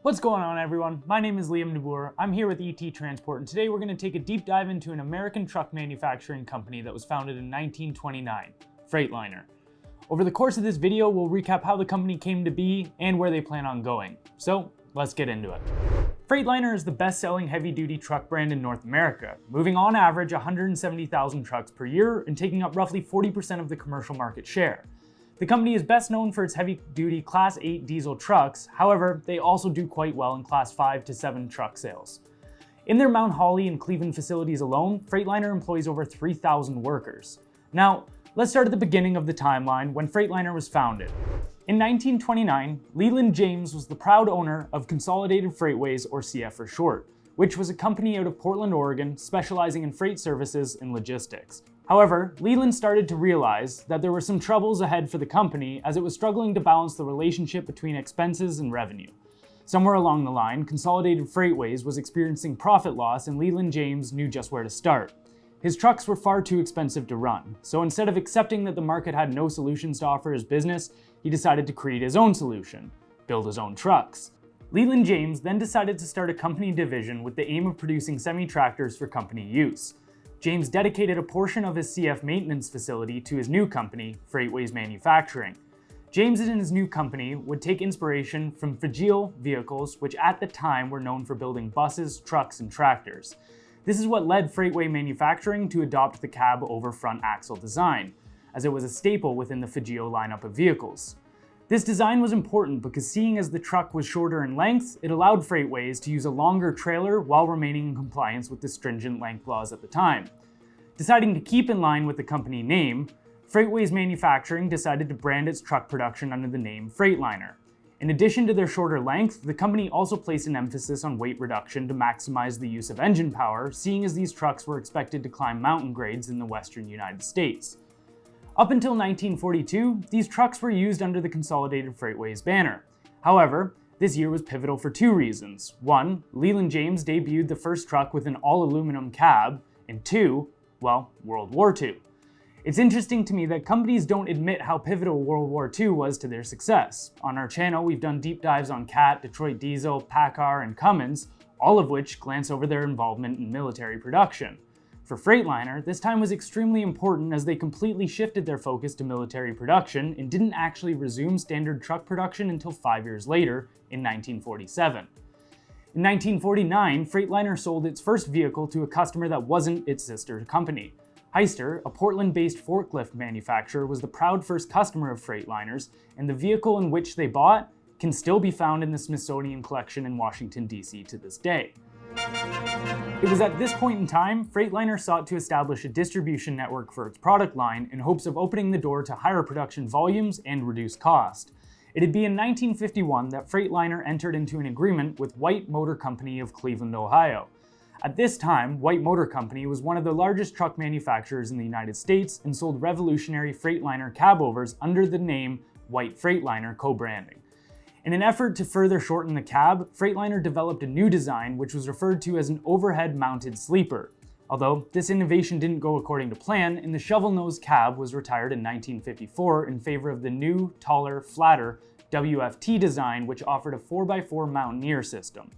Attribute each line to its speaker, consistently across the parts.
Speaker 1: What's going on, everyone? My name is Liam DeBoer. I'm here with ET Transport, and today we're going to take a deep dive into an American truck manufacturing company that was founded in 1929, Freightliner. Over the course of this video, we'll recap how the company came to be and where they plan on going. So, let's get into it. Freightliner is the best-selling heavy-duty truck brand in North America, moving on average 170,000 trucks per year and taking up roughly 40% of the commercial market share. The company is best known for its heavy-duty Class 8 diesel trucks. However, they also do quite well in Class 5 to 7 truck sales. In their Mount Holly and Cleveland facilities alone, Freightliner employs over 3,000 workers. Now, let's start at the beginning of the timeline when Freightliner was founded. In 1929, Leland James was the proud owner of Consolidated Freightways, or CF for short, which was a company out of Portland, Oregon, specializing in freight services and logistics. However, Leland started to realize that there were some troubles ahead for the company as it was struggling to balance the relationship between expenses and revenue. Somewhere along the line, Consolidated Freightways was experiencing profit loss and Leland James knew just where to start. His trucks were far too expensive to run, so instead of accepting that the market had no solutions to offer his business, he decided to create his own solution: build his own trucks. Leland James then decided to start a company division with the aim of producing semi-tractors for company use. James dedicated a portion of his CF maintenance facility to his new company, Freightways Manufacturing. James and his new company would take inspiration from Figeac vehicles, which at the time were known for building buses, trucks, and tractors. This is what led Freightway Manufacturing to adopt the cab over front axle design, as it was a staple within the Figeac lineup of vehicles. This design was important because seeing as the truck was shorter in length, it allowed Freightways to use a longer trailer while remaining in compliance with the stringent length laws at the time. Deciding to keep in line with the company name, Freightways Manufacturing decided to brand its truck production under the name Freightliner. In addition to their shorter length, the company also placed an emphasis on weight reduction to maximize the use of engine power, seeing as these trucks were expected to climb mountain grades in the western United States. Up until 1942, these trucks were used under the Consolidated Freightways banner. However, this year was pivotal for two reasons. One, Leland James debuted the first truck with an all-aluminum cab, and two, World War II. It's interesting to me that companies don't admit how pivotal World War II was to their success. On our channel, we've done deep dives on CAT, Detroit Diesel, PACCAR, and Cummins, all of which glance over their involvement in military production. For Freightliner, this time was extremely important as they completely shifted their focus to military production and didn't actually resume standard truck production until 5 years later, in 1947. In 1949, Freightliner sold its first vehicle to a customer that wasn't its sister company. Hyster, a Portland-based forklift manufacturer, was the proud first customer of Freightliner's, and the vehicle in which they bought can still be found in the Smithsonian Collection in Washington, D.C. to this day. It was at this point in time, Freightliner sought to establish a distribution network for its product line in hopes of opening the door to higher production volumes and reduced cost. It'd be in 1951 that Freightliner entered into an agreement with White Motor Company of Cleveland, Ohio. At this time, White Motor Company was one of the largest truck manufacturers in the United States and sold revolutionary Freightliner cabovers under the name White Freightliner co-branding. In an effort to further shorten the cab, Freightliner developed a new design which was referred to as an overhead-mounted sleeper. Although this innovation didn't go according to plan, and the shovel-nosed cab was retired in 1954 in favor of the new, taller, flatter WFT design, which offered a 4x4 Mountaineer system.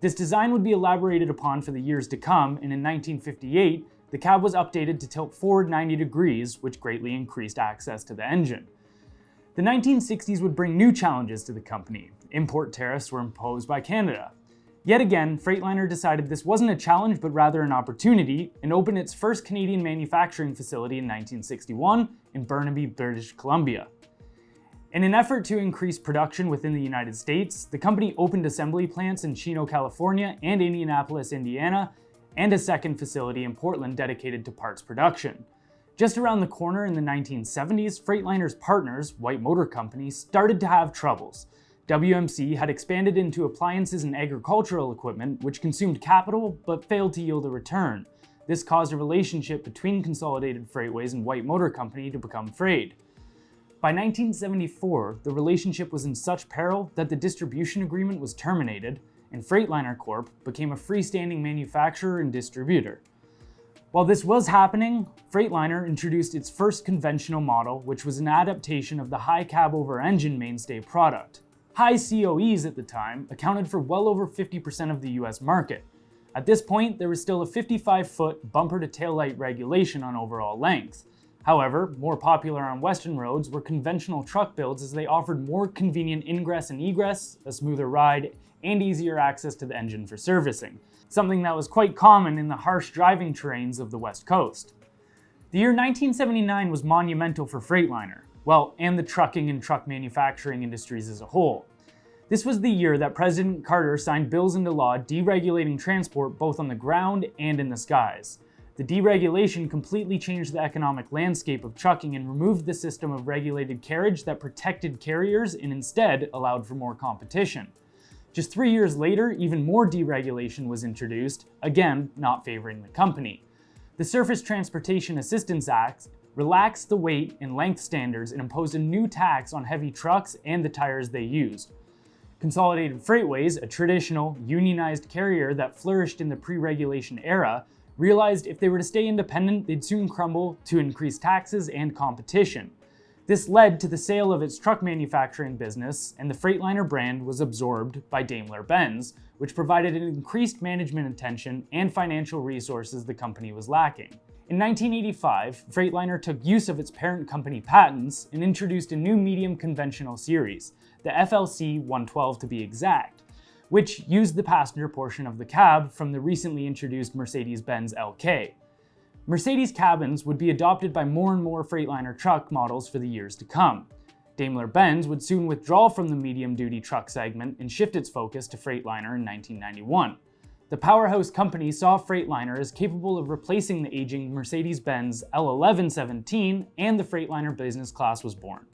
Speaker 1: This design would be elaborated upon for the years to come, and in 1958, the cab was updated to tilt forward 90 degrees, which greatly increased access to the engine. The 1960s would bring new challenges to the company. Import tariffs were imposed by Canada. Yet again, Freightliner decided this wasn't a challenge but rather an opportunity and opened its first Canadian manufacturing facility in 1961 in Burnaby, British Columbia. In an effort to increase production within the United States, the company opened assembly plants in Chino, California and Indianapolis, Indiana, and a second facility in Portland dedicated to parts production. Just around the corner in the 1970s, Freightliner's partners, White Motor Company, started to have troubles. WMC had expanded into appliances and agricultural equipment, which consumed capital but failed to yield a return. This caused a relationship between Consolidated Freightways and White Motor Company to become frayed. By 1974, the relationship was in such peril that the distribution agreement was terminated, and Freightliner Corp. Became a freestanding manufacturer and distributor. While this was happening, Freightliner introduced its first conventional model, which was an adaptation of the high cab over engine mainstay product. High COEs at the time accounted for well over 50% of the US market. At this point, there was still a 55-foot bumper-to-tail light regulation on overall length. However, more popular on Western roads were conventional truck builds as they offered more convenient ingress and egress, a smoother ride, and easier access to the engine for servicing, something that was quite common in the harsh driving terrains of the West Coast. The year 1979 was monumental for Freightliner, and the trucking and truck manufacturing industries as a whole. This was the year that President Carter signed bills into law deregulating transport both on the ground and in the skies. The deregulation completely changed the economic landscape of trucking and removed the system of regulated carriage that protected carriers and instead allowed for more competition. Just 3 years later, even more deregulation was introduced, again, not favoring the company. The Surface Transportation Assistance Act relaxed the weight and length standards and imposed a new tax on heavy trucks and the tires they used. Consolidated Freightways, a traditional, unionized carrier that flourished in the pre-regulation era, realized if they were to stay independent, they'd soon crumble to increased taxes and competition. This led to the sale of its truck manufacturing business, and the Freightliner brand was absorbed by Daimler-Benz, which provided an increased management attention and financial resources the company was lacking. In 1985, Freightliner took use of its parent company patents and introduced a new medium conventional series, the FLC 112 to be exact, which used the passenger portion of the cab from the recently introduced Mercedes-Benz LK. Mercedes cabins would be adopted by more and more Freightliner truck models for the years to come. Daimler-Benz would soon withdraw from the medium-duty truck segment and shift its focus to Freightliner in 1991. The powerhouse company saw Freightliner as capable of replacing the aging Mercedes-Benz L1117, and the Freightliner business class was born.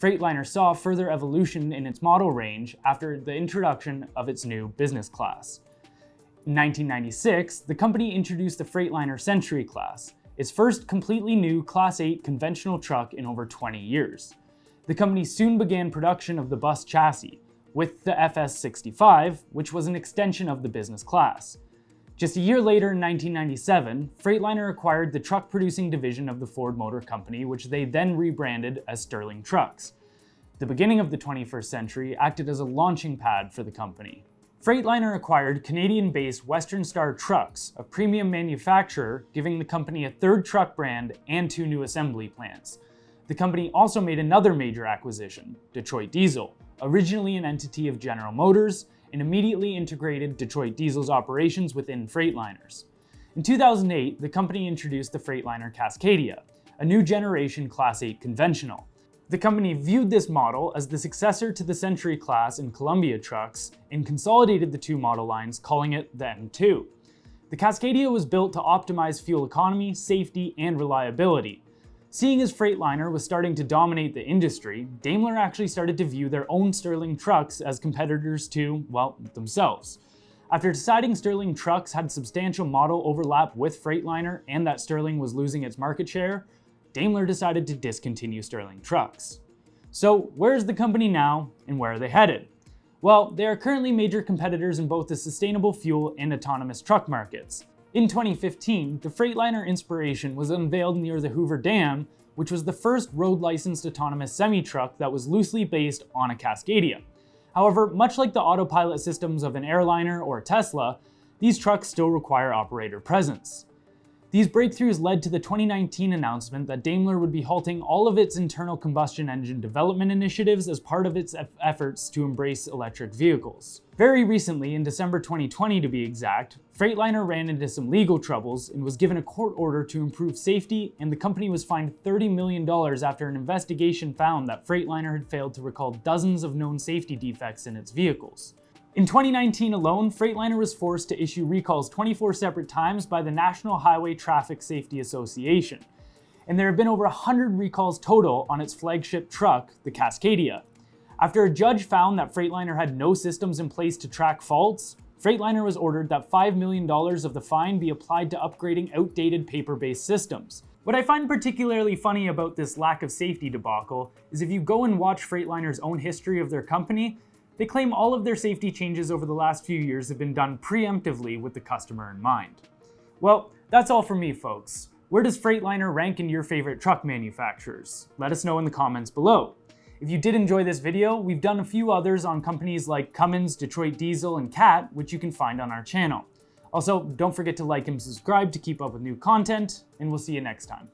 Speaker 1: Freightliner saw further evolution in its model range after the introduction of its new business class. In 1996, the company introduced the Freightliner Century class, its first completely new Class 8 conventional truck in over 20 years. The company soon began production of the bus chassis, with the FS65, which was an extension of the business class. Just a year later in 1997, Freightliner acquired the truck-producing division of the Ford Motor Company, which they then rebranded as Sterling Trucks. The beginning of the 21st century acted as a launching pad for the company. Freightliner acquired Canadian-based Western Star Trucks, a premium manufacturer, giving the company a third truck brand and 2 new assembly plants. The company also made another major acquisition, Detroit Diesel, originally an entity of General Motors, and immediately integrated Detroit Diesel's operations within Freightliners. In 2008, the company introduced the Freightliner Cascadia, a new generation Class 8 conventional. The company viewed this model as the successor to the Century class and Columbia trucks and consolidated the two model lines, calling it the M2. The Cascadia was built to optimize fuel economy, safety, and reliability. Seeing as Freightliner was starting to dominate the industry, Daimler actually started to view their own Sterling trucks as competitors to, themselves. After deciding Sterling trucks had substantial model overlap with Freightliner and that Sterling was losing its market share, Daimler decided to discontinue Sterling trucks. So where's the company now, and where are they headed? Well, they are currently major competitors in both the sustainable fuel and autonomous truck markets. In 2015, the Freightliner Inspiration was unveiled near the Hoover Dam, which was the first road-licensed autonomous semi-truck that was loosely based on a Cascadia. However, much like the autopilot systems of an airliner or a Tesla, these trucks still require operator presence. These breakthroughs led to the 2019 announcement that Daimler would be halting all of its internal combustion engine development initiatives as part of its efforts to embrace electric vehicles. Very recently, in December 2020 to be exact, Freightliner ran into some legal troubles and was given a court order to improve safety, and the company was fined $30 million after an investigation found that Freightliner had failed to recall dozens of known safety defects in its vehicles. In 2019 alone, Freightliner was forced to issue recalls 24 separate times by the National Highway Traffic Safety Association, and there have been over 100 recalls total on its flagship truck, the Cascadia. After a judge found that Freightliner had no systems in place to track faults, Freightliner was ordered that $5 million of the fine be applied to upgrading outdated paper-based systems. What I find particularly funny about this lack of safety debacle is if you go and watch Freightliner's own history of their company, they claim all of their safety changes over the last few years have been done preemptively with the customer in mind. Well, that's all from me, folks. Where does Freightliner rank in your favorite truck manufacturers? Let us know in the comments below. If you did enjoy this video, we've done a few others on companies like Cummins, Detroit Diesel, and CAT, which you can find on our channel. Also, don't forget to like and subscribe to keep up with new content, and we'll see you next time.